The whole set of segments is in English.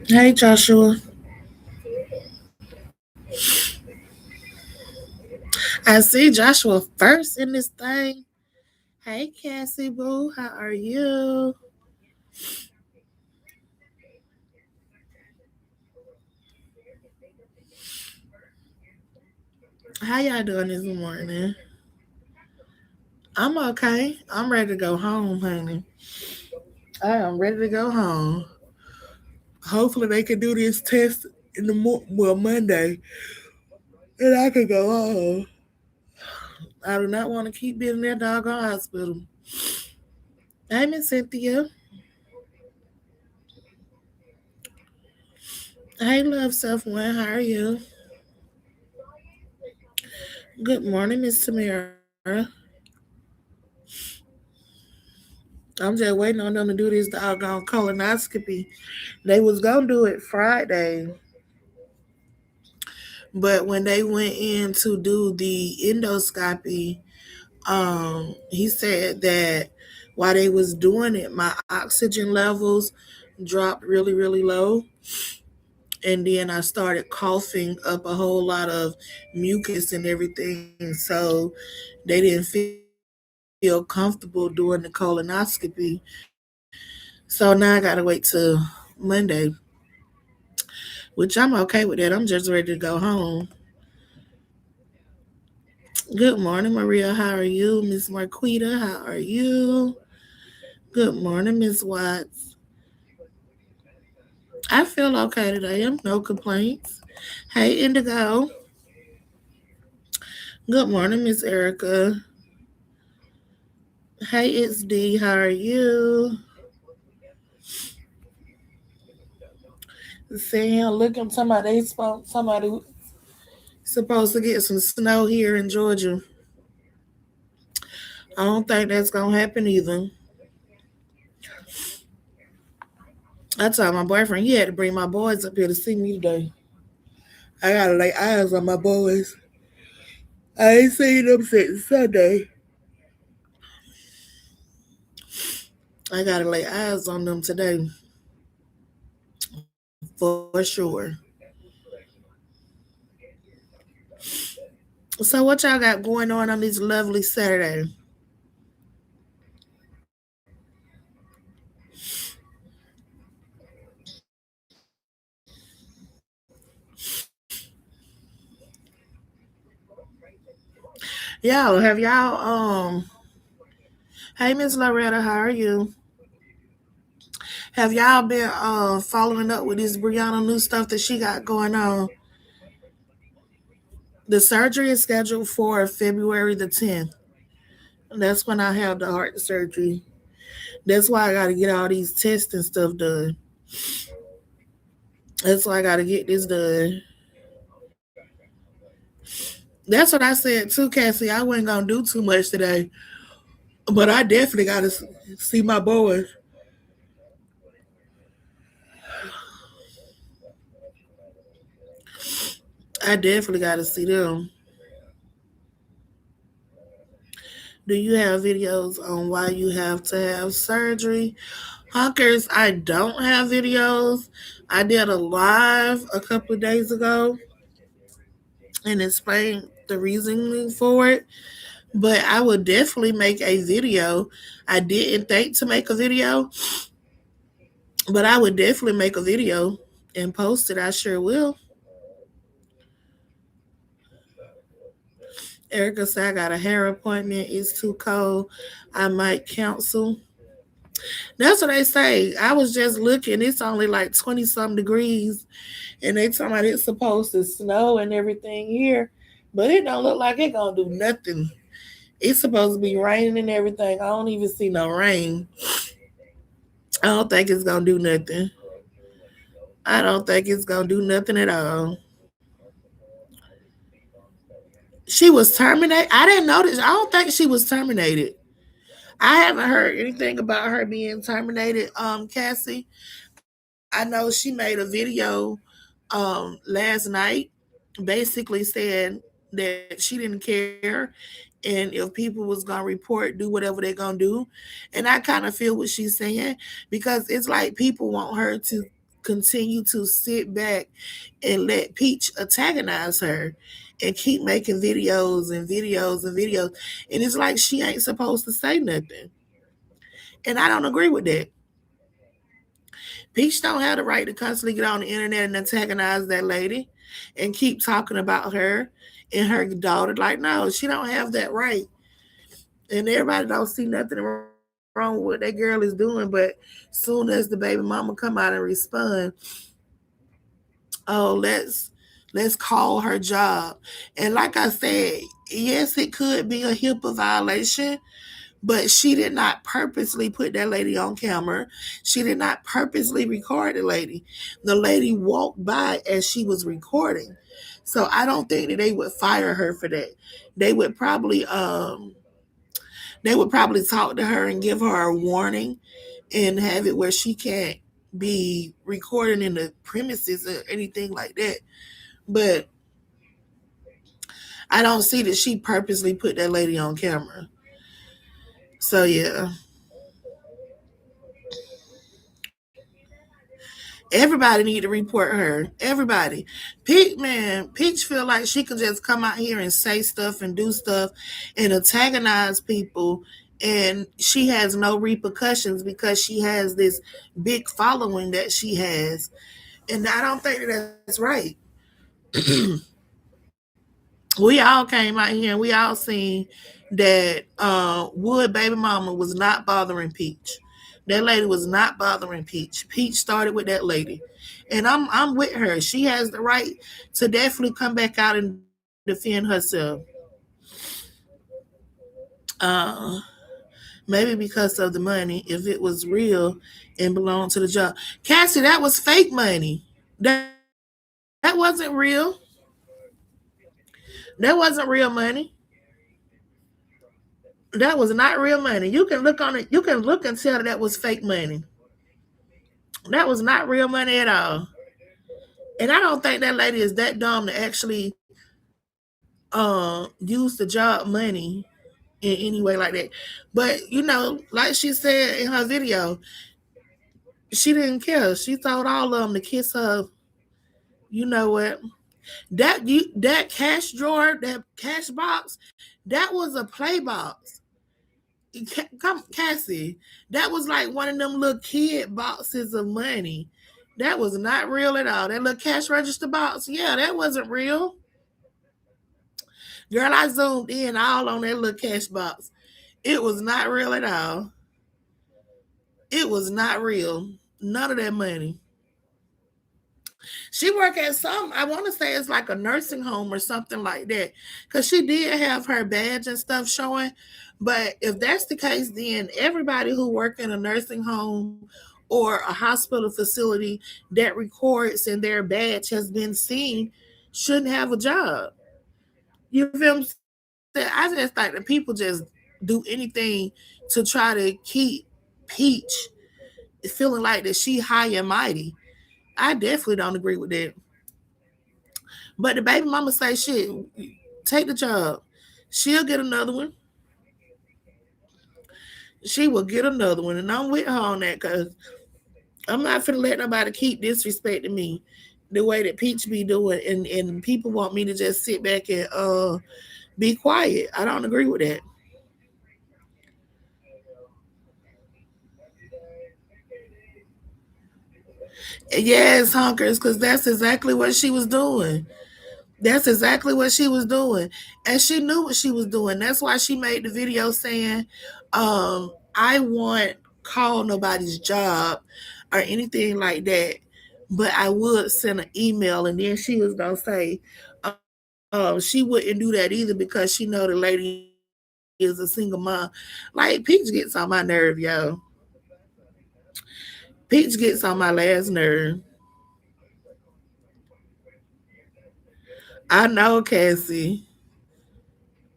Hey, Joshua. I see Joshua first in this thing. Hey, Cassie Boo. How are you? How y'all doing this morning? I'm okay. I'm ready to go home, honey. I am ready to go home. Hopefully, they can do this test in the Monday, and I can go home. I do not want to keep being in that doggone hospital. Hey, Miss Cynthia. Hey, love self one. How are you? Good morning, Miss Tamara. I'm just waiting on them to do this doggone colonoscopy. They was gonna do it Friday, but when they went in to do the endoscopy, he said that while they was doing it, my oxygen levels dropped really, really low. And then I started coughing up a whole lot of mucus and everything. So they didn't feel comfortable doing the colonoscopy. So now I gotta wait till Monday, which I'm okay with that. I'm just ready to go home. Good morning, Maria. How are you? Miss Marquita, how are you? Good morning, Miss Watts. I feel okay today. I'm no complaints. Hey, Indigo. Good morning, Miss Erica. Hey, it's D. How are you? Saying, looking, somebody supposed to get some snow here in Georgia. I don't think that's gonna happen either. I told my boyfriend he had to bring my boys up here to see me today. I gotta lay eyes on my boys. I ain't seen them since Sunday. I gotta lay eyes on them today for sure. So what y'all got going on this lovely Saturday? Y'all have y'all hey Miss Loretta, how are you? Have y'all been following up with this Briana new stuff that she got going on? The surgery is scheduled for February the 10th. That's when I have the heart surgery. That's why I got to get all these tests and stuff done. That's why I got to get this done. That's what I said too, Cassie. I wasn't gonna do too much today, but I definitely got to see my boys. I definitely got to see them. Do you have videos on why you have to have surgery? Hunkers, I don't have videos. I did a live a couple of days ago and explained the reasoning for it, but I would definitely make a video. I didn't think to make a video, but I would definitely make a video and post it. I sure will. Erica said I got a hair appointment. It's too cold. I might cancel. That's what they say. I was just looking. It's only like 20 some degrees, and they talking about it's supposed to snow and everything here, but it don't look like it gonna do nothing. It's supposed to be raining and everything. I don't even see no rain. I don't think it's gonna do nothing. I don't think it's gonna do nothing at all. She was terminated. I didn't notice. I don't think she was terminated. I haven't heard anything about her being terminated, Cassie. I know she made a video last night basically saying that she didn't care and if people was gonna report, do whatever they're gonna do. And I kind of feel what she's saying because it's like people want her to continue to sit back and let Peach antagonize her and keep making videos and videos and videos. And it's like she ain't supposed to say nothing. And I don't agree with that. Peach don't have the right to constantly get on the internet and antagonize that lady and keep talking about her and her daughter. Like, no, she don't have that right. And everybody don't see nothing wrong with what that girl is doing. But soon as the baby mama come out and respond, oh, let's call her job. And like I said, yes, it could be a HIPAA violation, but she did not purposely put that lady on camera. She did not purposely record the lady. The lady walked by as she was recording. So I don't think that they would fire her for that. They would probably they would probably talk to her and give her a warning and have it where she can't be recording in the premises or anything like that. But I don't see that she purposely put that lady on camera. So yeah. Everybody need to report her. Everybody. Peach feel like she can just come out here and say stuff and do stuff and antagonize people and she has no repercussions because she has this big following that she has. And I don't think that that's right. We all came out here and we all seen that Wood baby mama was not bothering Peach. That lady was not bothering Peach. Peach started with that lady. And I'm with her. She has the right to definitely come back out and defend herself. Uh Maybe because of the money, if it was real and belonged to the job. Cassie, that was fake money. That wasn't real. That wasn't real money. That was not real money. You can look on it. You can look and tell that that was fake money. That was not real money at all. And I don't think that lady is that dumb to actually use the job money in any way like that. But like she said in her video, she didn't care. She told all of them to kiss her. You know what? That cash drawer, that cash box, that was a play box. Come, Cassie, that was like one of them little kid boxes of money. That was not real at all. That little cash register box, yeah, that wasn't real. Girl, I zoomed in all on that little cash box. It was not real at all. It was not real. None of that money. She worked at some, I want to say it's like a nursing home or something like that. Because she did have her badge and stuff showing. But if that's the case, then everybody who work in a nursing home or a hospital facility that records and their badge has been seen shouldn't have a job. You feel what I'm saying? I just think that people just do anything to try to keep Peach feeling like that she high and mighty. I definitely don't agree with that. But the baby mama say, shit, take the job. She'll get another one. She will get another one. And I'm with her on that because I'm not finna let nobody keep disrespecting me the way that Peach be doing. And people want me to just sit back and be quiet. I don't agree with that. Yes, hunkers, because that's exactly what she was doing. That's exactly what she was doing. And she knew what she was doing. That's why she made the video saying, I won't call nobody's job or anything like that. But I would send an email. And then she was gonna say, she wouldn't do that either because she know the lady is a single mom. Like Peach gets on my nerve, yo. Peach gets on my last nerve. I know, Cassie.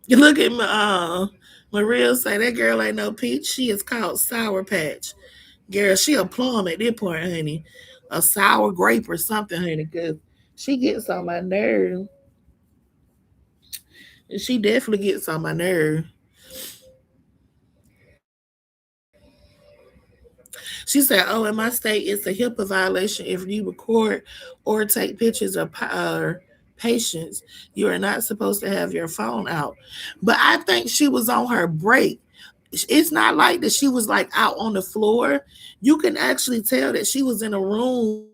You look at my Maria say that girl ain't no Peach. She is called Sour Patch. Girl, she a plum at this point, honey. A sour grape or something, honey, because she gets on my nerve. She definitely gets on my nerve. She said, "Oh, in my state, it's a HIPAA violation if you record or take pictures of patients. You are not supposed to have your phone out." But I think she was on her break. It's not like that she was like out on the floor. You can actually tell that she was in a room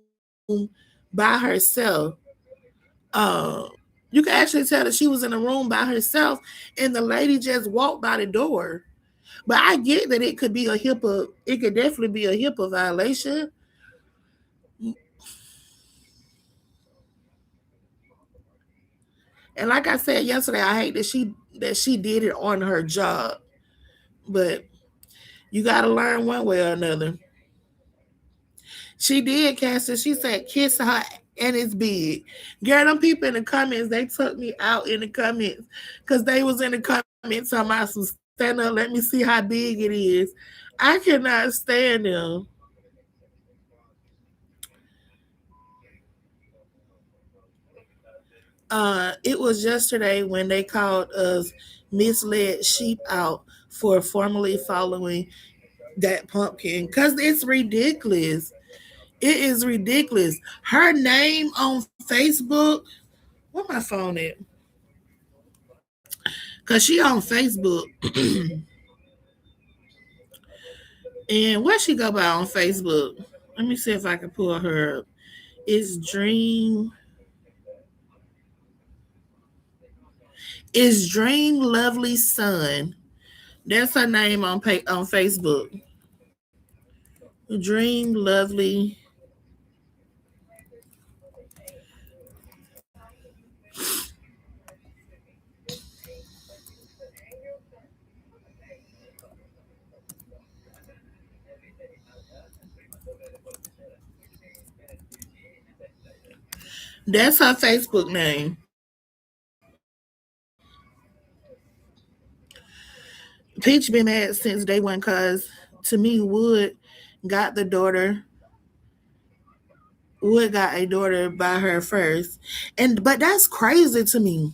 by herself. Um, you can actually tell that she was in a room by herself, and the lady just walked by the door. But I get that it could be a HIPAA. It could definitely be a HIPAA violation. And like I said yesterday, I hate that she did it on her job. But you got to learn one way or another. She did, Cassie. She said, "Kiss her and it's big." Girl, them people in the comments, they took me out in the comments because they was in the comments talking about some stand up. Let me see how big it is. I cannot stand them. It was yesterday when they called us misled sheep out for formally following that pumpkin because it's ridiculous. It is ridiculous. Her name on Facebook. Where my phone at? Cause she on Facebook, and what she go by on Facebook? Let me see if I can pull her up. It's Dream. It's Dream Lovely Sun. That's her name on Facebook. Dream Lovely. That's her Facebook name. Peach been mad since day one because to me got the daughter Wood got a daughter by her first. And but that's crazy to me.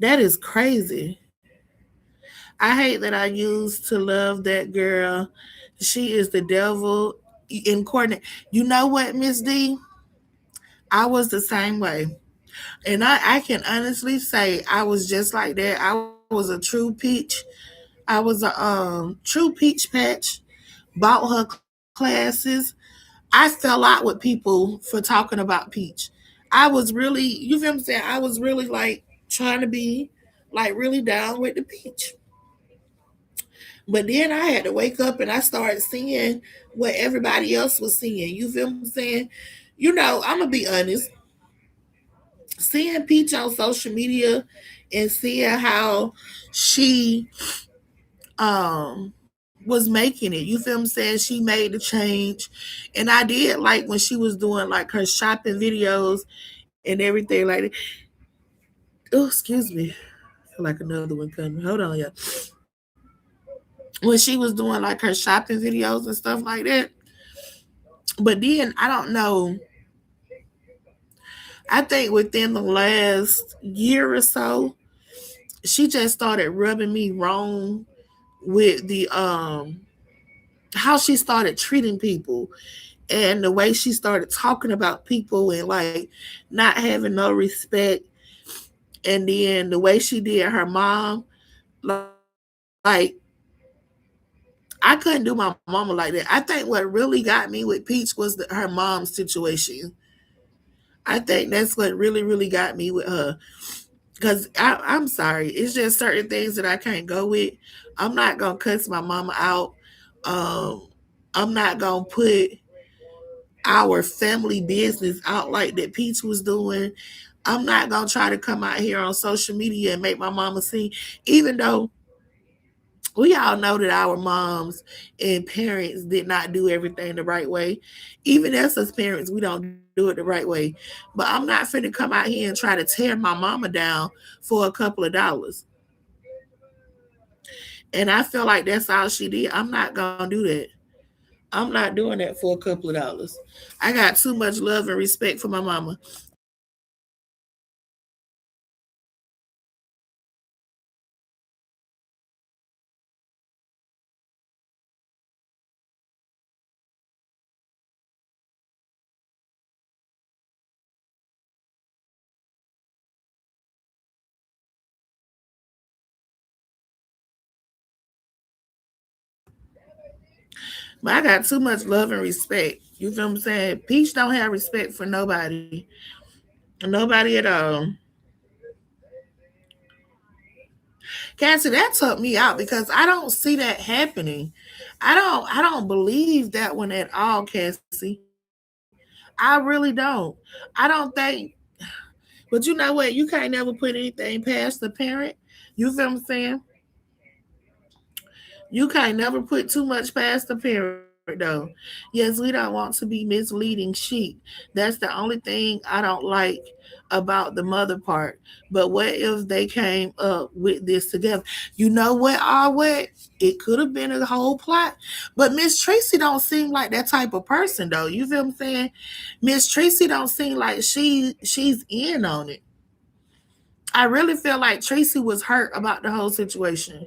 That is crazy. I hate that I used to love that girl. She is the devil incarnate. You know what, Miss D? I was the same way. And I can honestly say I was just like that. I was a true peach. I was a true peach patch. Bought her classes. I fell out with people for talking about Peach. I was really, you feel what I'm saying? I was really like trying to be like really down with the Peach. But then I had to wake up and I started seeing what everybody else was seeing. You feel what I'm saying? You know, I'm gonna be honest. Seeing Peach on social media and seeing how she was making it. You feel what I'm saying? She made the change. And I did like when she was doing like her shopping videos and everything like that. Oh, excuse me. I feel like another one coming. Hold on, yeah. When she was doing like her shopping videos and stuff like that. But then I don't know. I think within the last year or so, she just started rubbing me wrong with the how she started treating people and the way she started talking about people and like not having no respect, and then the way she did her mom, like I couldn't do my mama like that. I think what really got me with Peach was her mom's situation. I think that's what really got me with her. Because I'm sorry, it's just certain things that I can't go with. I'm not gonna cuss my mama out. Um, I'm not gonna put our family business out like that Peach was doing. I'm not gonna try to come out here on social media and make my mama see, even though we all know that our moms and parents did not do everything the right way. Even as parents, we don't do it the right way. But I'm not finna come out here and try to tear my mama down for a couple of dollars. And I feel like that's all she did. I'm not gonna do that. I'm not doing that for a couple of dollars. I got too much love and respect for my mama. But I got too much love and respect. You feel what I'm saying? Peach don't have respect for nobody. Nobody at all. Cassie, that took me out because I don't see that happening. I don't believe that one at all, Cassie. I really don't. I don't think, but you know what? You can't never put anything past the parent. You feel what I'm saying? You can't never put too much past the parent, though. Yes, we don't want to be misleading sheep. That's the only thing I don't like about the mother part. But what if they came up with this together? You know what? All what it could have been a whole plot. But Miss Tracy don't seem like that type of person, though. You feel what I'm saying? Miss Tracy don't seem like she's in on it. I really feel like Tracy was hurt about the whole situation.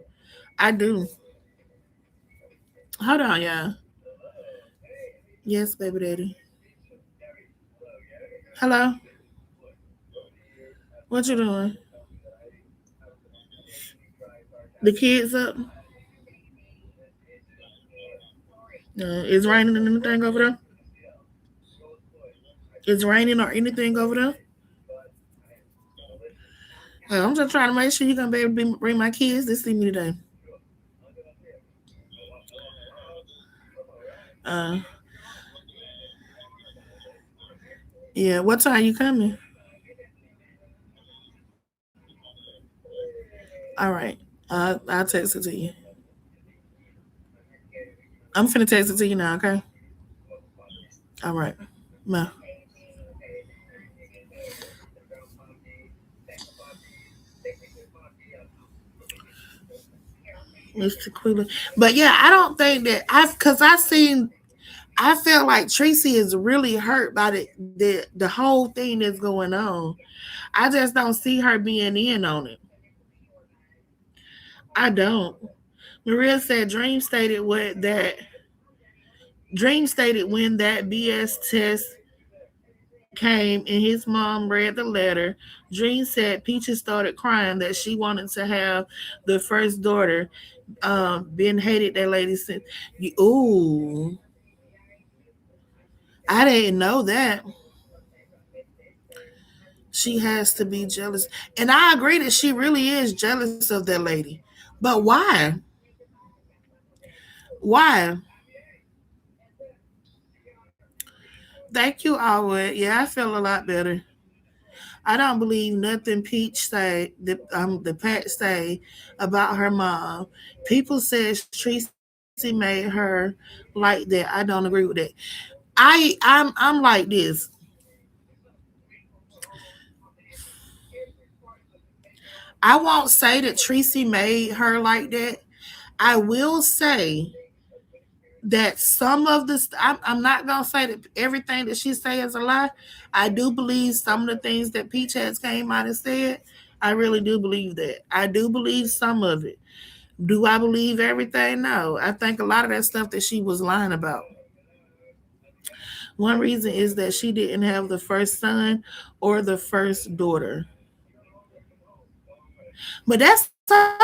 I do. Hold on, yeah. Yes, baby daddy. Hello? What you doing? The kids up? It's raining and anything over there? It's raining or anything over there? I'm just trying to make sure you're gonna be able to bring my kids to see me today. Uh, yeah. What time you coming? All right. I'll text it to you. I'm finna text it to you now. Okay. All right. Ma, Mr. Quillen. But yeah, I don't think that because I seen. I feel like Tracy is really hurt by the whole thing that's going on. I just don't see her being in on it. I don't. Maria said Dream stated when that BS test came and his mom read the letter. Dream said Peaches started crying that she wanted to have the first daughter. Ben hated that lady since. Ooh, I didn't know that. She has to be jealous, and I agree that she really is jealous of that lady. But why? Why? Thank you, Alwood. Yeah, I feel a lot better. I don't believe nothing Peach say the Pat say about her mom. People says Tracy made her like that. I don't agree with that. I'm like this. I won't say that Tracy made her like that. I will say that some of the I'm not gonna say that everything that she say is a lie. I do believe some of the things that Peach has came out and said. I really do believe that. I do believe some of it. Do I believe everything? No. I think a lot of that stuff that she was lying about. One reason is that she didn't have the first son or the first daughter. But that's her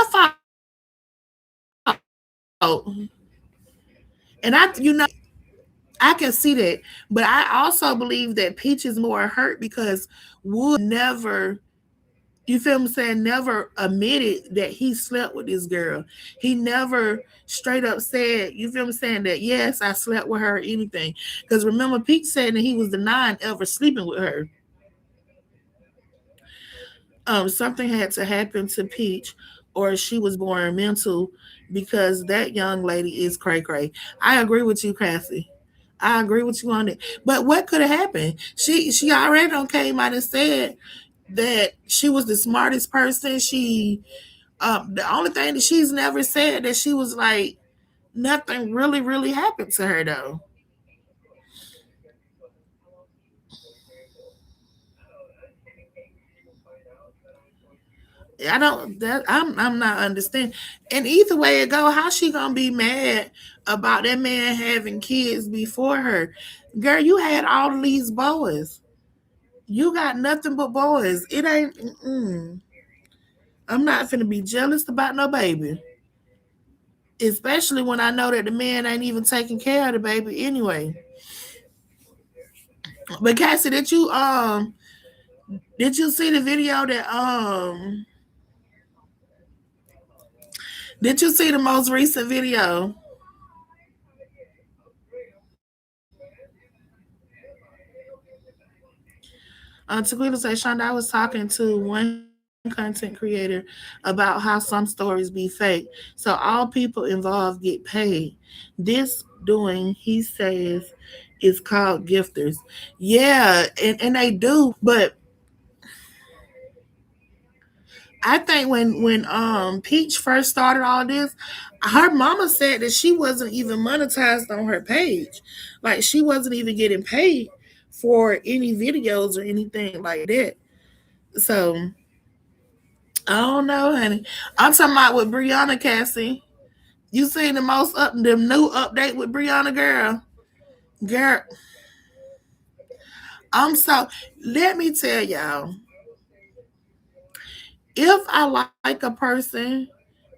fault. And I can see that. But I also believe that Peach is more hurt because Wood never, you feel me saying, never admitted that he slept with this girl. He never straight up said, you feel me saying, that yes, I slept with her or anything. Because remember, Peach said that he was denying ever sleeping with her. Something had to happen to Peach, or she was born mental, because that young lady is cray cray. I agree with you, Cassie. I agree with you on it. But what could have happened? She already done came out and said that she was the smartest person. The only thing that she's never said that she was like nothing really happened to her though. I don't that I'm not understanding. And either way it go, how she gonna be mad about that man having kids before her? Girl, you had all of these boys. You got nothing but boys. It ain't. I'm not finna be jealous about no baby, especially when I know that the man ain't even taking care of the baby anyway. But Cassie, did you see the video that did you see the most recent video? Tequila say, Shonda, I was talking to one content creator about how some stories be fake. So all people involved get paid. This doing, he says, is called gifters. Yeah, and they do. But I think when Peach first started all this, her mama said that she wasn't even monetized on her page. Like she wasn't even getting paid for any videos or anything like that. So I don't know, honey. I'm talking about with Brianna, Cassie. You seen the new update with Brianna, girl. Girl, I'm so let me tell y'all, if I like a person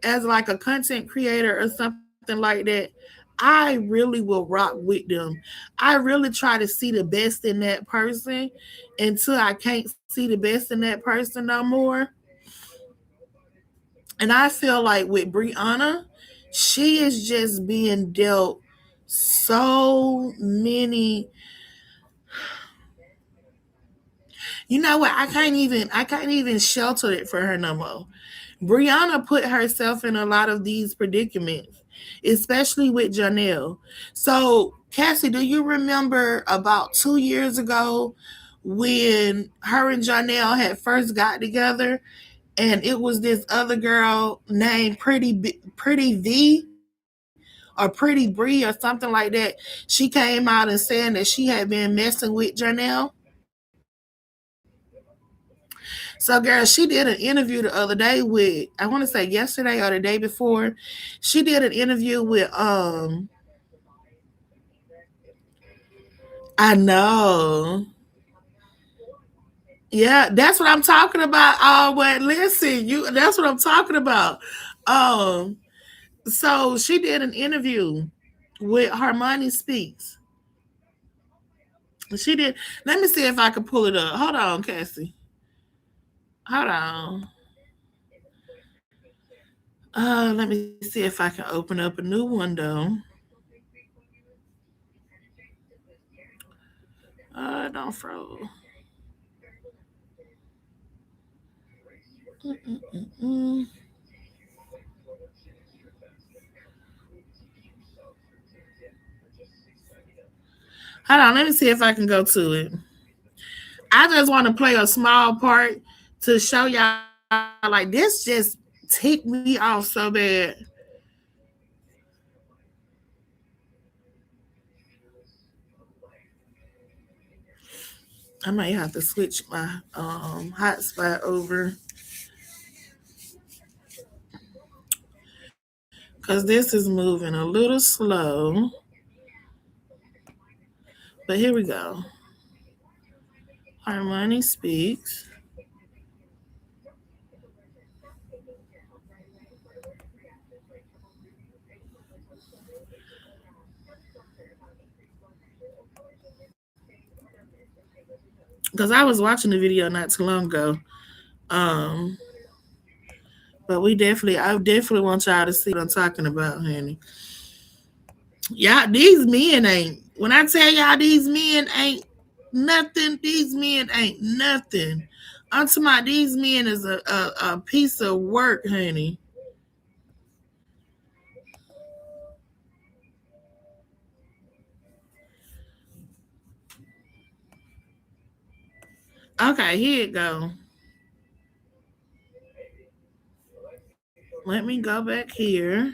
as like a content creator or something like that, I really will rock with them. I really try to see the best in that person until I can't see the best in that person no more. And I feel like with Brianna, she is just being dealt so many. You know what? I can't even shelter it for her no more. Brianna put herself in a lot of these predicaments, especially with Janelle. So, Cassie, do you remember about 2 years ago when her and Janelle had first got together, and it was this other girl named Pretty V or Pretty Bree or something like that? She came out and saying that she had been messing with Janelle. So, girl, she did an interview the other day with, I want to say yesterday or the day before. She did an interview with, I know. Yeah, that's what I'm talking about. Oh, but listen, that's what I'm talking about. Um, so she did an interview with Harmony Speaks. She did. Let me see if I can pull it up. Hold on, Cassie. Hold on. Let me see if I can open up a new window. Don't froze. Mm-mm-mm. Hold on, let me see if I can go to it. I just want to play a small part to show y'all like this just ticked me off so bad. I might have to switch my hotspot over because this is moving a little slow. But here we go. Harmony speaks. Because I was watching the video not too long ago. Um, but I definitely want y'all to see what I'm talking about, honey. Y'all, these men ain't. When I tell y'all these men ain't nothing, these men ain't nothing. Unto my these men is a piece of work, honey. Okay, here it go. Let me go back here.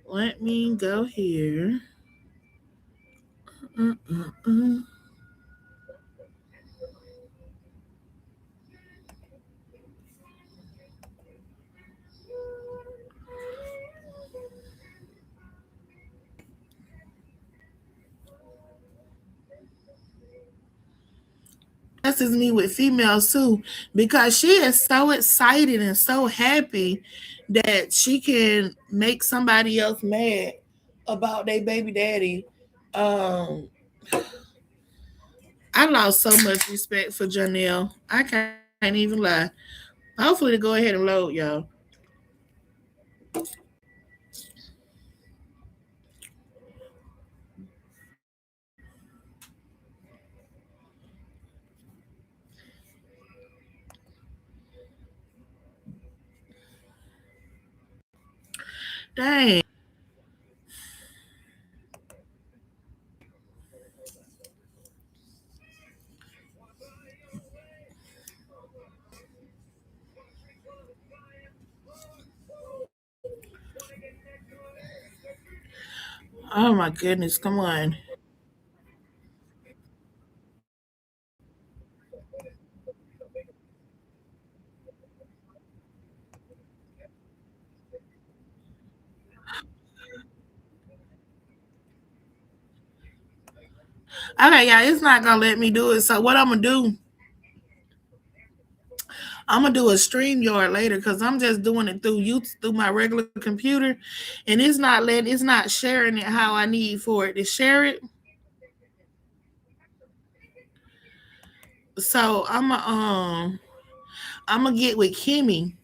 Let me go here. Mm-mm-mm. This is me with females too, because she is so excited and so happy that she can make somebody else mad about their baby daddy. Um, I lost so much respect for Janelle. I can't even lie. Hopefully, to go ahead and load, y'all. Dang. Oh my goodness. Come on. Okay, yeah, it's not gonna let me do it. So what I'm gonna do? I'm gonna do a stream yard later because I'm just doing it through you through my regular computer, and it's not sharing it how I need for it to share it. So I'm gonna get with Kimmy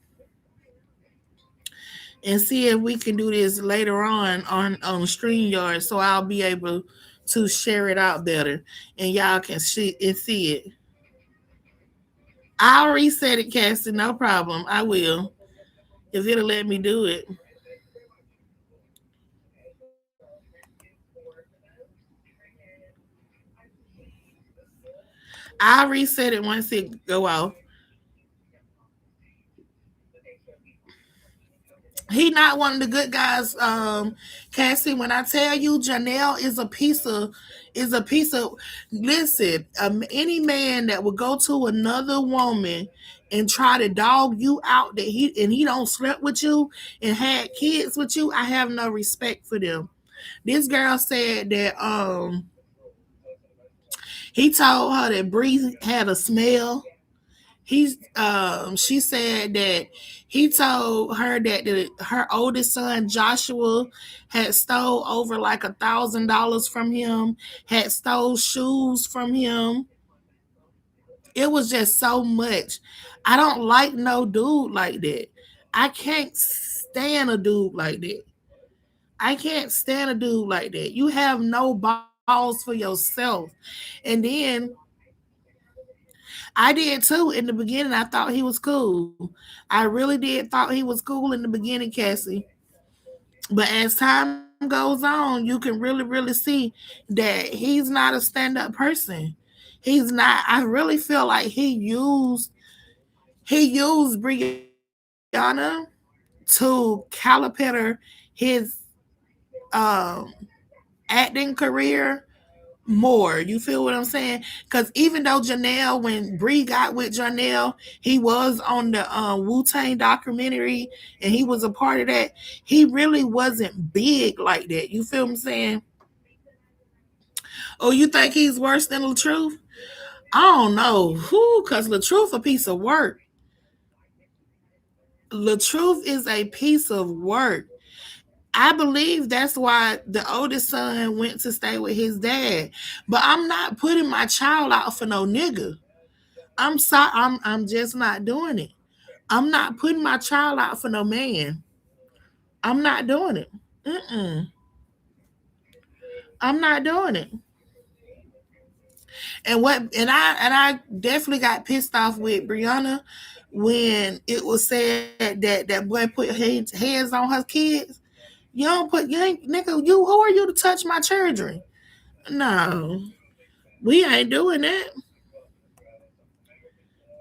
and see if we can do this later on StreamYard, so I'll be able to share it out better and y'all can see it. I'll reset it, Cassie. No problem. I will if it'll let me do it. I'll reset it once it go off. He not one of the good guys, Cassie. When I tell you, Janelle is a piece of. Listen, any man that would go to another woman and try to dog you out that he don't slept with you and had kids with you, I have no respect for them. This girl said that he told her that Bree had a smell. She said that he told her that her oldest son Joshua had stole over like $1,000 from him, had stole shoes from him. It was just so much. I don't like no dude like that. I can't stand a dude like that. I can't stand a dude like that. You have no balls for yourself. And then I did too in the beginning. I thought he was cool. I really did thought he was cool in the beginning, Cassie. But as time goes on, you can really see that he's not a stand-up person. He's not. I really feel like he used Brianna to caliper his um acting career more. You feel what I'm saying? Because even though Janelle, when Bree got with Janelle, he was on the Wu Tang documentary and he was a part of that. He really wasn't big like that. You feel what I'm saying? Oh, you think he's worse than LaTruth? I don't know who, because LaTruth a piece of work. LaTruth is a piece of work. I believe that's why the oldest son went to stay with his dad. But I'm not putting my child out for no nigga. I'm sorry. I'm just not doing it. I'm not putting my child out for no man. I'm not doing it. Mm-mm. I'm not doing it. And I definitely got pissed off with Brianna when it was said that that boy put hands on her kids. You ain't nigga, who are you to touch my children? No, we ain't doing that.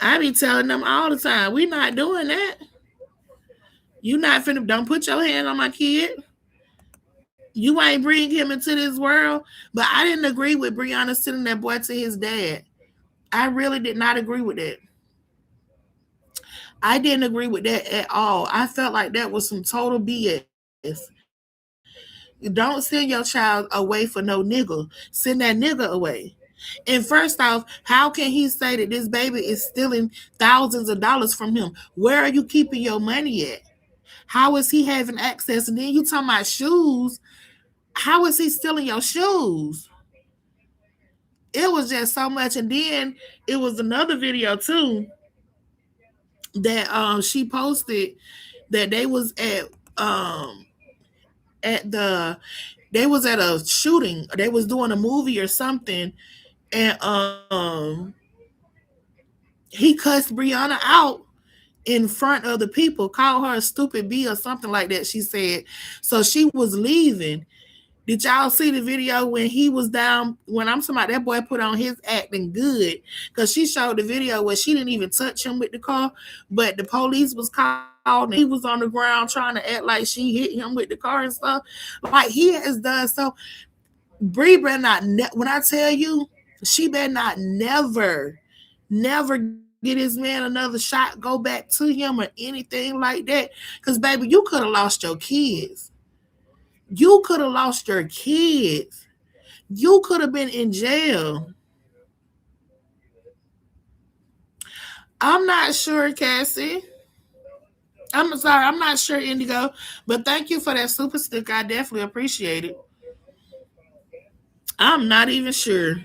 I be telling them all the time, we not doing that. You not finna, don't put your hand on my kid. You ain't bring him into this world. But I didn't agree with Brianna sending that boy to his dad. I really did not agree with that. I didn't agree with that at all. I felt like that was some total BS. Don't send your child away for no nigga. Send that nigga away. And first off, how can he say that this baby is stealing thousands of dollars from him? Where are you keeping your money at? How is he having access? And then you talking about shoes. How is he stealing your shoes? It was just so much. And then it was another video too that she posted that they was at the they was at a shooting. They was doing a movie or something, and he cussed Brianna out in front of the people, called her a stupid B or something like that. She said so. She was leaving. Did y'all see the video when he was down? When I'm talking about that boy put on his acting good, because she showed the video where she didn't even touch him with the car, but the police was called and he was on the ground trying to act like she hit him with the car and stuff. Like he has done so. Bree better not. When I tell you, she better not never get his man another shot. Go back to him or anything like that. Because baby, you could have lost your kids. You could have lost your kids. You could have been in jail. I'm not sure, Cassie. I'm sorry, I'm not sure, Indigo. But thank you for that super stick. I definitely appreciate it. I'm not even sure.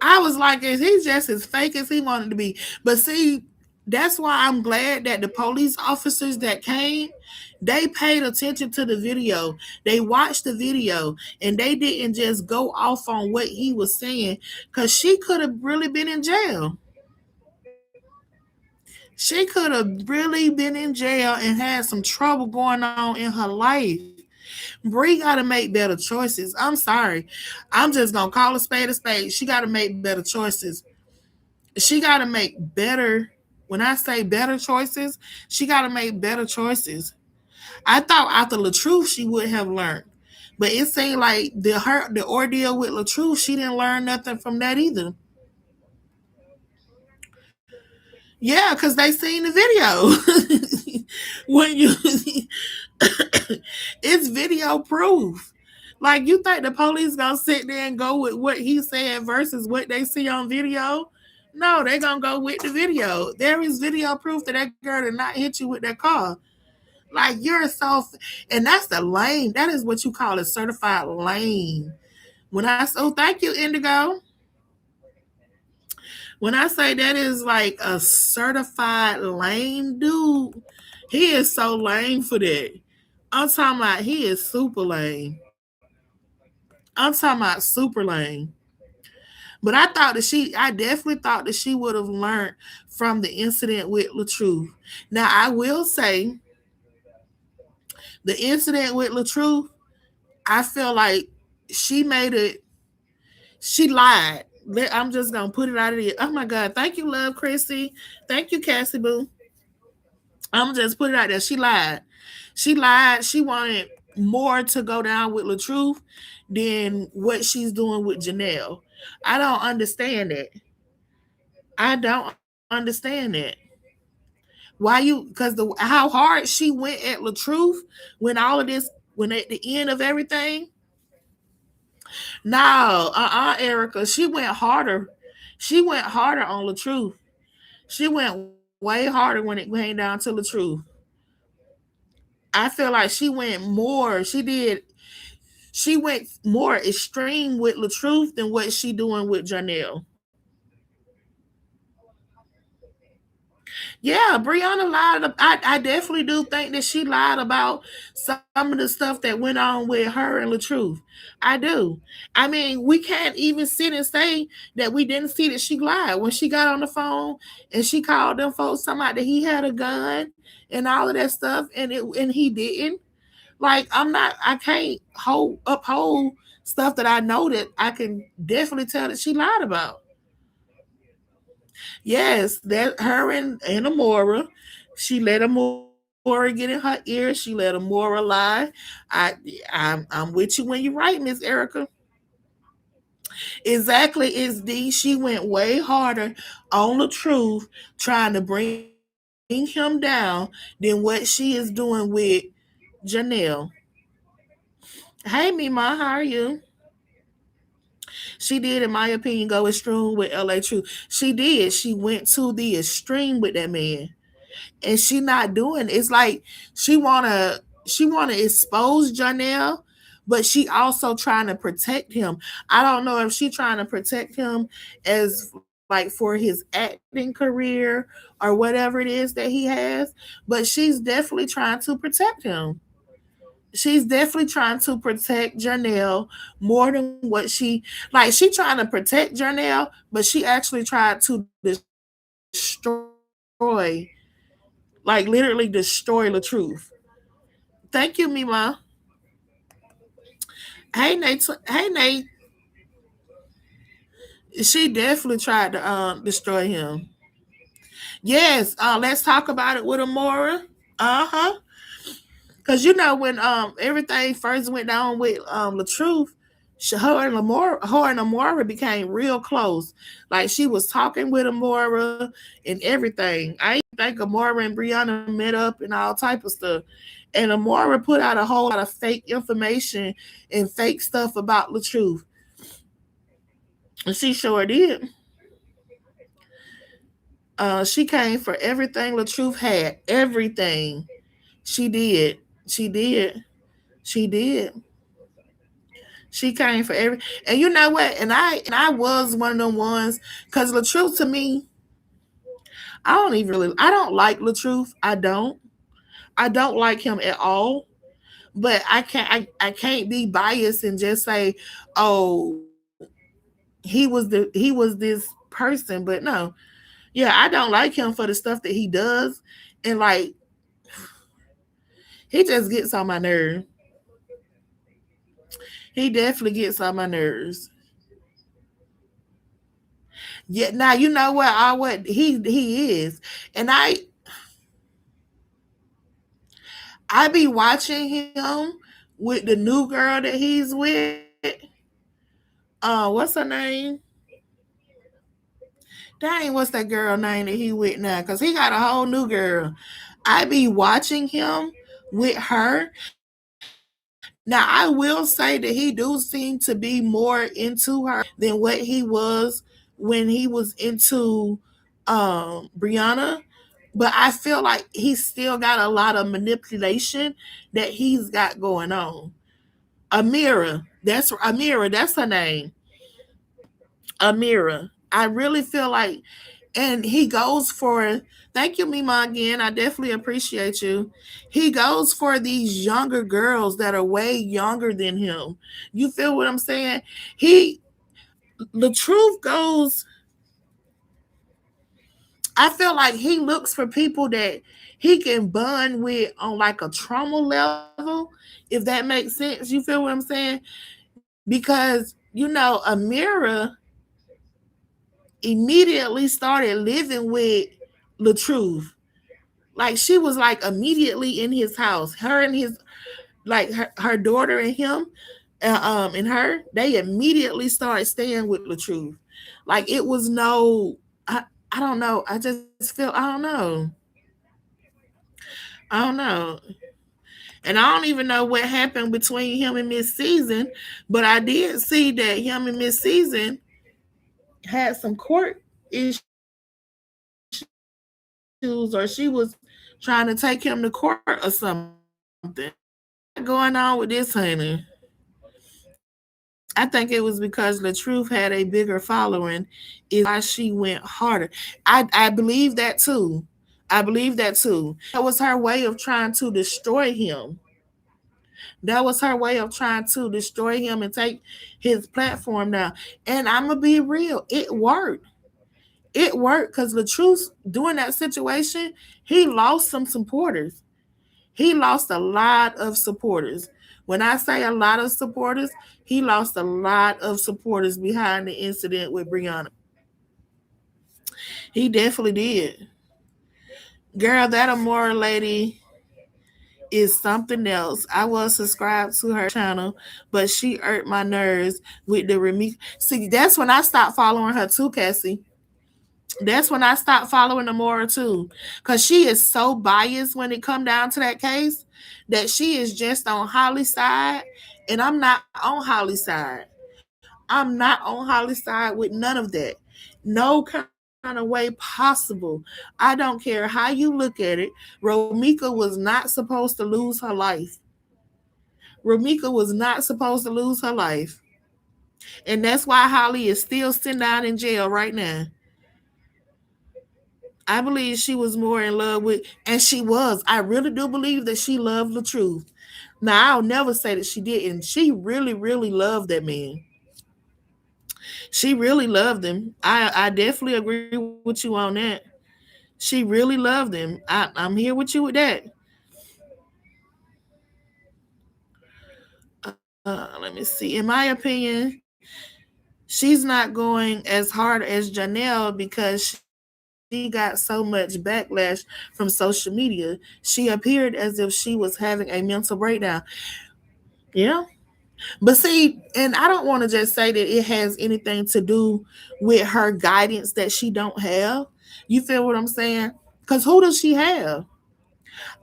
I was like, is he just as fake as he wanted to be? But see, that's why I'm glad that the police officers that came, they paid attention to the video. They watched the video and they didn't just go off on what he was saying, because she could have really been in jail. She could have really been in jail and had some trouble going on in her life. Bree got to make better choices. I'm sorry. I'm just going to call a spade a spade. She got to make better choices. She got to make better, when I say better choices, she got to make better choices. I thought after LaTruth she would have learned. But it seemed like the ordeal with LaTruth, she didn't learn nothing from that either. Yeah, because they seen the video. When you it's video proof. Like you think the police gonna sit there and go with what he said versus what they see on video? No, they gonna go with the video. There is video proof that that girl did not hit you with that car. Like you're so, and that's the lane. That is what you call a certified lane. When I so thank you, Indigo. When I say that is like a certified lame dude, he is so lame for that. I'm talking about he is super lame. I'm talking about super lame. But I definitely thought that she would have learned from the incident with LaTruth. Now I will say the incident with LaTruth, I feel like she made it, she lied. I'm just gonna put it out of there. Oh my God. Thank you, love Chrissy. Thank you, Cassie Boo. I'm just put it out there. She lied. She lied. She wanted more to go down with LaTruth than what she's doing with Janelle. I don't understand it. I don't understand it. Why you? Because the how hard she went at LaTruth when all of this, when at the end of everything. No, Erica. She went harder. She went harder on LaTruth. She went way harder when it came down to LaTruth. I feel like she went more. She did. She went more extreme with LaTruth than what she doing with Janelle. Yeah, Brianna lied. I definitely do think that she lied about some of the stuff that went on with her and LaTruth. I do. I mean, we can't even sit and say that we didn't see that she lied when she got on the phone and she called them folks somebody that he had a gun and all of that stuff, and he didn't. Like, I can't uphold stuff that I know that I can definitely tell that she lied about. Yes, that her and Amora. She let Amora get in her ear. She let Amora lie. I'm with you when you're right, Miss Erica. Exactly, it's D. She went way harder on the truth, trying to bring him down than what she is doing with Janelle. Hey, Mima, how are you? She did, in my opinion, go extreme with LA Truth. She did. She went to the extreme with that man, and she not doing. It's like she wanna expose Janelle, but she also trying to protect him. I don't know if she trying to protect him as like for his acting career or whatever it is that he has, but she's definitely trying to protect him. She's definitely trying to protect Janelle more than what she trying to protect Janelle, but she actually tried to destroy, like literally destroy the truth. Thank you, Mima. Hey Nate, she definitely tried to destroy him. Yes, let's talk about it with Amora. Uh huh. Cause you know when everything first went down with the truth, her and Amora became real close. Like she was talking with Amora and everything. I even think Amora and Brianna met up and all type of stuff. And Amora put out a whole lot of fake information and fake stuff about the truth. And she sure did. She came for everything the truth had. Everything. She did. She did. She did. She came for every, and you know what? And I was one of them ones because Latrice to me, I don't like Latrice. I don't like him at all. But I can't be biased and just say, oh, he was this person. But no, yeah, I don't like him for the stuff that he does, and like he just gets on my nerve. He definitely gets on my nerves. Yeah, now you know what I what he is, and I be watching him with the new girl that he's with. What's her name? Dang, what's that girl name that he with now? Cause he got a whole new girl. I be watching him with her. Now I will say that he do seem to be more into her than what he was when he was into Brianna. But I feel like he still got a lot of manipulation that he's got going on. Amira. That's her name. Amira. I really feel like, and he goes for. Thank you, Mima. Again, I definitely appreciate you. He goes for these younger girls that are way younger than him. You feel what I'm saying? He, the truth goes. I feel like he looks for people that he can bond with on like a trauma level, if that makes sense. You feel what I'm saying? Because you know, Amira immediately started living with the truth. Like she was like immediately in his house. Her and his like her daughter and him, and her, they immediately started staying with the truth. Like it was no, I don't know. I just feel I don't know. I don't know. And I don't even know what happened between him and Miss Season, but I did see that him and Miss Season had some court issues, or she was trying to take him to court or something. What you got going on with this, honey? I think it was because the truth had a bigger following, is why she went harder. I believe that too. I believe that too. That was her way of trying to destroy him. That was her way of trying to destroy him and take his platform down. And I'm gonna be real, it worked. It worked because the truth during that situation, he lost some supporters. He lost a lot of supporters. When I say a lot of supporters, he lost a lot of supporters behind the incident with Brianna. He definitely did. Girl, that Amora lady is something else. I was subscribed to her channel, but she irked my nerves with the remix. See, that's when I stopped following her too, Cassie. That's when I stopped following Amora too, because she is so biased when it come down to that case that she is just on Holly's side, and I'm not on Holly's side. I'm not on Holly's side with none of that. No kind of way possible. I don't care how you look at it. Romika was not supposed to lose her life. Romika was not supposed to lose her life. And that's why Holly is still sitting down in jail right now. I believe she was more in love with, and she was. I really do believe that she loved the truth. Now, I'll never say that she didn't. She really, really loved that man. She really loved him. I definitely agree with you on that. She really loved him. I'm here with you with that. Let me see. In my opinion, she's not going as hard as Janelle because she got so much backlash from social media. She appeared as if she was having a mental breakdown. Yeah. But see, and I don't want to just say that it has anything to do with her guidance that she don't have. You feel what I'm saying? Because who does she have?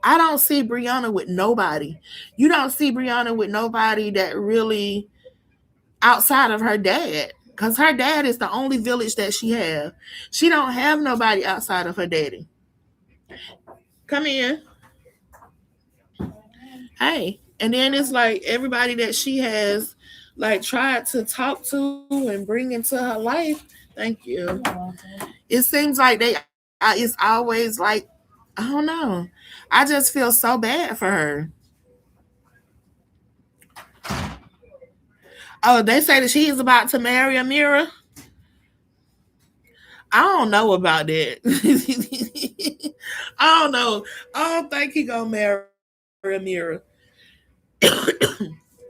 I don't see Brianna with nobody. You don't see Brianna with nobody that really outside of her dad. Because her dad is the only village that she have. She don't have nobody outside of her daddy. Come in. Hey. And then it's like everybody that she has like tried to talk to and bring into her life. Thank you. It seems like it's always like, I don't know. I just feel so bad for her. Oh, they say that she is about to marry Amira. I don't know about that. I don't know. I don't think he gonna marry Amira.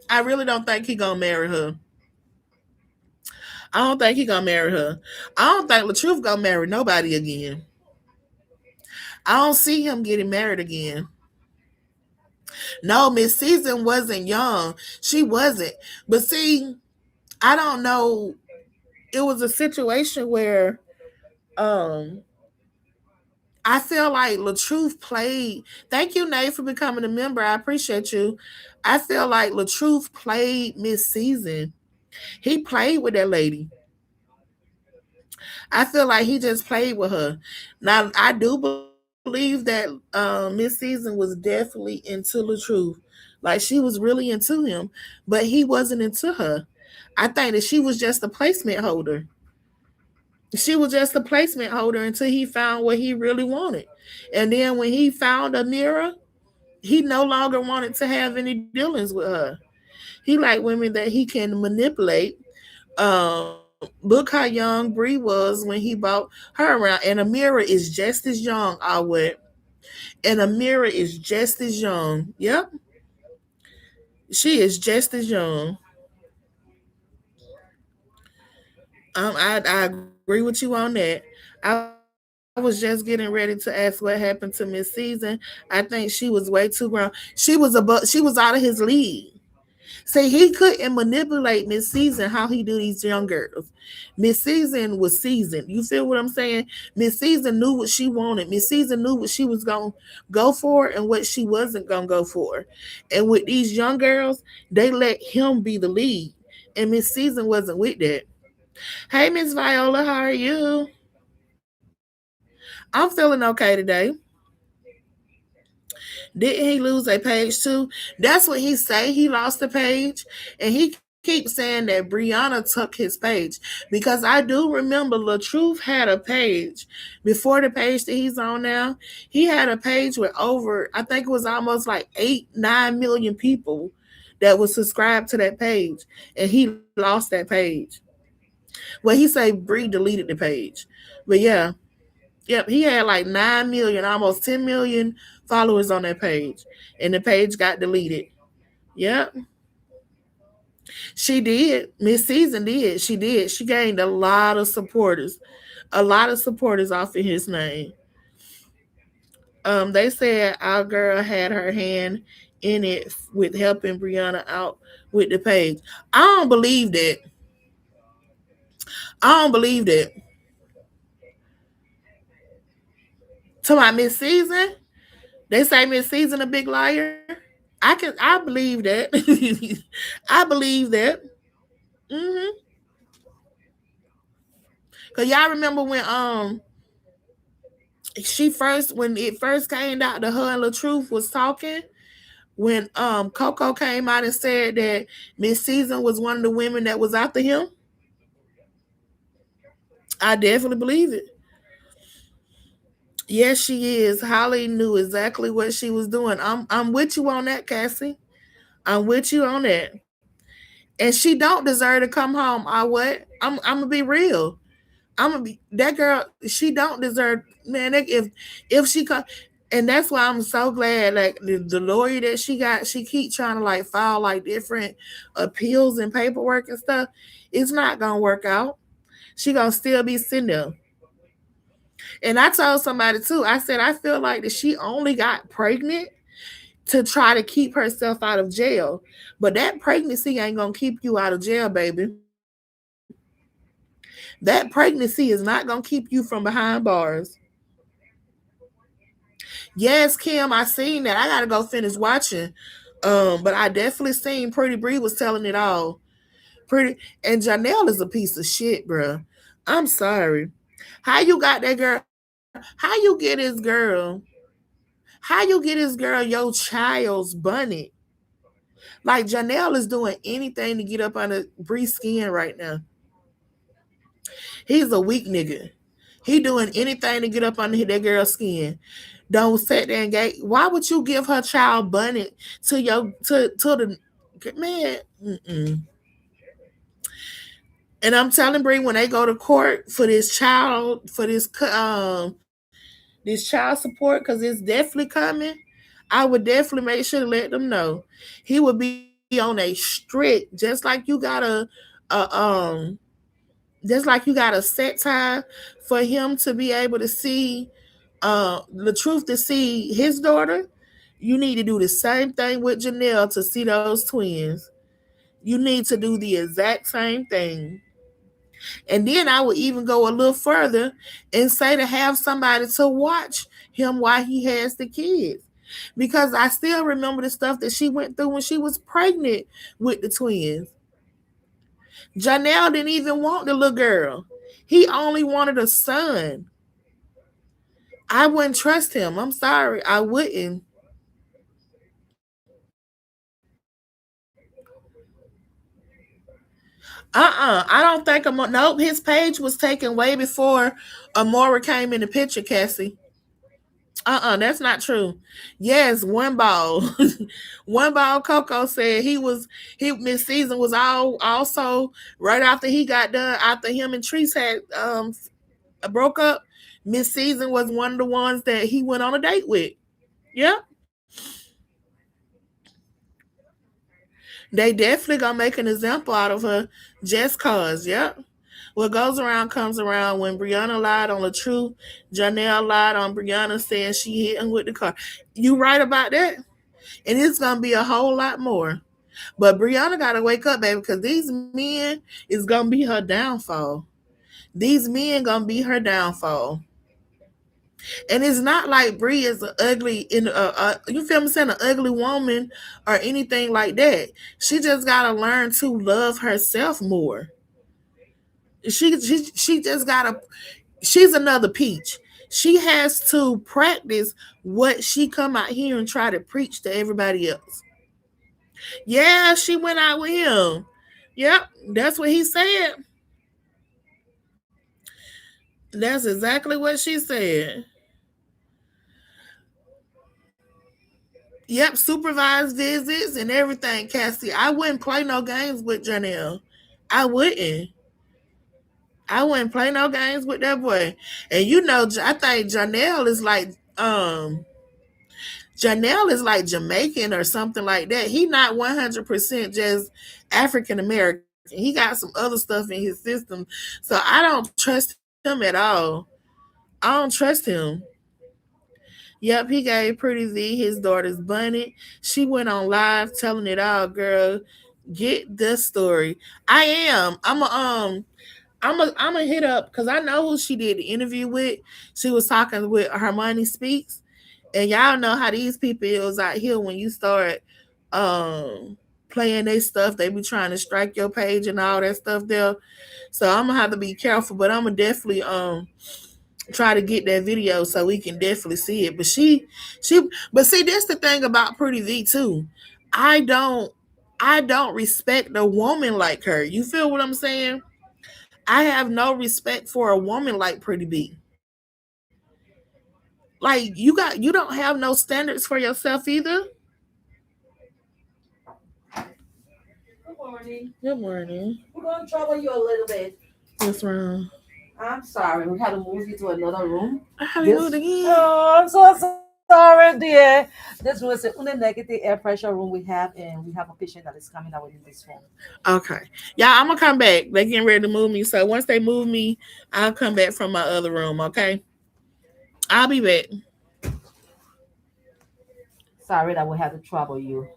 I really don't think he gonna marry her. I don't think he gonna marry her. I don't think LaTruth gonna marry nobody again. I don't see him getting married again. No, Miss Season wasn't young. She wasn't. But see, I don't know. It was a situation where um I feel like LaTruth played. Thank you, Nate, for becoming a member. I appreciate you. I feel like LaTruth played Miss Season. He played with that lady. I feel like he just played with her. Now I do believe that Miss Season was definitely into LaTruth. Like she was really into him, but he wasn't into her. I think that she was just a placement holder. She was just a placement holder until he found what he really wanted. And then when he found Amira, he no longer wanted to have any dealings with her. He like women that he can manipulate. Look how young Bree was when he bought her around. And Amira is just as young, I would. And Amira is just as young. Yep. She is just as young. I agree with you on that. I was just getting ready to ask what happened to Miss Season. I think she was way too grown. She was out of his league. See, he couldn't manipulate Miss Season how he do these young girls. Miss Season was seasoned. You feel what I'm saying? Miss Season knew what she wanted. Miss Season knew what she was gonna go for and what she wasn't gonna go for. And with these young girls, they let him be the lead. And Miss Season wasn't with that. Hey, Miss Viola, how are you? I'm feeling okay today. Didn't he lose a page too? That's what he say. He lost a page, and he kept keep saying that Briana took his page because I do remember LaTruth had a page before the page that he's on now. He had a page with over, I think it was almost like 8, 9 million people that was subscribed to that page, and he lost that page. Well, he say Bree deleted the page, but yeah, yep, he had like 9 million, almost 10 million followers on that page, and the page got deleted. Yep. She did. Miss Season did. She did. She gained a lot of supporters off of his name. They said our girl had her hand in it with helping Brianna out with the page. I don't believe that. I don't believe that. To my Miss Season, they say Miss Season a big liar. I believe that. I believe that. Hmm. Cause y'all remember when it first came out that her and LaTruth was talking, when Coco came out and said that Miss Season was one of the women that was after him. I definitely believe it. Yes, she is. Holly knew exactly what she was doing. I'm with you on that, Cassie. I'm with you on that. And she don't deserve to come home. I what? I'm gonna be real. I'm gonna be that girl. She don't deserve, man. If she come, and that's why I'm so glad. Like the lawyer that she got, she keep trying to like file like different appeals and paperwork and stuff. It's not gonna work out. She gonna still be sitting there. And I told somebody too. I said I feel like that she only got pregnant to try to keep herself out of jail. But that pregnancy ain't gonna keep you out of jail, baby. That pregnancy is not gonna keep you from behind bars. Yes, Kim, I seen that. I gotta go finish watching. But I definitely seen Pretty Bree was telling it all. Pretty and Janelle is a piece of shit, bro. I'm sorry. How you got that girl? How you get his girl your child's bunny? Like Janelle is doing anything to get up under Bree's skin right now. He's a weak nigga. He doing anything to get up under that girl's skin. Don't sit there and gay. Why would you give her child bunny to the man? Mm-mm. And I'm telling Bree when they go to court for this child support because it's definitely coming. I would definitely make sure to let them know. He would be on a strict, um just like you got a set time for him to be able to see the truth to see his daughter. You need to do the same thing with Janelle to see those twins. You need to do the exact same thing. And then I would even go a little further and say to have somebody to watch him while he has the kids. Because I still remember the stuff that she went through when she was pregnant with the twins. Janelle didn't even want the little girl. He only wanted a son. I wouldn't trust him. I'm sorry. I wouldn't. I don't think nope, his page was taken way before Amora came in the picture, Cassie. That's not true. Yes, one ball. One ball Coco said he Miss Season was all also right after he got done, after him and Treese had broke up. Miss Season was one of the ones that he went on a date with. Yep. They definitely gonna make an example out of her just cause. Yep. What goes around comes around. When Brianna lied on the truth, Janelle lied on Brianna saying she hit him with the car. You right about that? And it's gonna be a whole lot more. But Brianna gotta wake up, baby, because these men is gonna be her downfall. These men gonna be her downfall. And it's not like Brie is an ugly you feel me saying an ugly woman or anything like that. She just gotta learn to love herself more. She just gotta. She's another peach. She has to practice what she come out here and try to preach to everybody else. Yeah, she went out with him. Yep, that's what he said. That's exactly what she said. Yep, supervised visits and everything, Cassie. I wouldn't play no games with Janelle. I wouldn't. I wouldn't play no games with that boy. And you know, I think Janelle is like Jamaican or something like that. He not 100% just African American. He got some other stuff in his system. So I don't trust him at all. I don't trust him. Yep, he gave Pretty Z his daughter's bunny. She went on live telling it all, girl. Get the story. I am. I'm a hit up because I know who she did the interview with. She was talking with Hermione Speaks, and y'all know how these people is out here when you start playing their stuff. They be trying to strike your page and all that stuff there. So I'm gonna have to be careful, but I'm gonna definitely try to get that video so we can definitely see it. But but see, that's the thing about Pretty V too. I don't I don't respect a woman like her. You feel what I'm saying? I have no respect for a woman like Pretty B. Like you don't have no standards for yourself either. Good morning. Good morning. We're going to trouble you a little bit. What's wrong? I'm sorry. We had to move you to another room. I haven't moved This. again. Oh, I'm so sorry, dear. This was the only negative air pressure room we have, and we have a patient that is coming out in this room. Okay. Yeah, I'm gonna come back. They getting ready to move me. So once they move me, I'll come back from my other room, okay? I'll be back. Sorry that we had to trouble you.